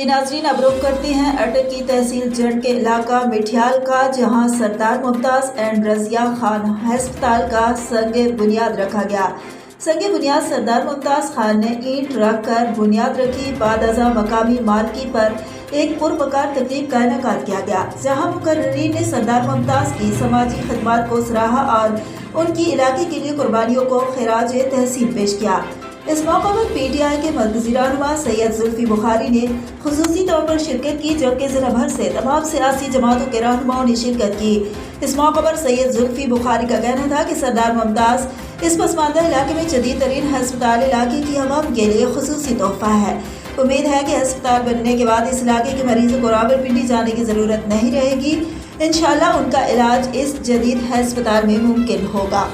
जी नाज़रीन, अब रुख करते हैं अटक की तहसील जट के इलाका मिठियाल का, जहां सरदार मुमताज़ एंड रज़िया खान हस्पताल का संग बुनियाद रखा गया। संग बुनियाद सरदार मुमताज़ खान ने ईंट रख कर बुनियाद रखी। बाद अज़ा मकामी मार्की पर एक पुरवकार तकरीब का इनेकाद किया गया, जहां मुकर्रीरीन ने सरदार मुमताज़ की समाजी खिदमत को सराहा और उनकी इलाके के लिए कुर्बानियों को खिराज तहसीन पेश किया। इस मौके पर PTI के मरकज़ी रहनुमा सैयद जुल्फी बुखारी ने खुसूसी तौर पर शिरकत की, जबकि ज़िला भर से तमाम सियासी जमातों के रहनुमाओं ने शिरकत की। इस मौके पर सैयद जुल्फी बुखारी का कहना था कि सरदार मुमताज़ इस पसमानदा इलाके में जदीद तरीन हस्पताल इलाके की अवाम के लिए खुसूसी तोहफा है। उम्मीद है कि अस्पताल बनने के बाद इस इलाके के मरीजों को रावलपिंडी जाने की ज़रूरत नहीं रहेगी। इंशाअल्लाह उनका इलाज इस जदीद हस्पताल में मुमकिन होगा।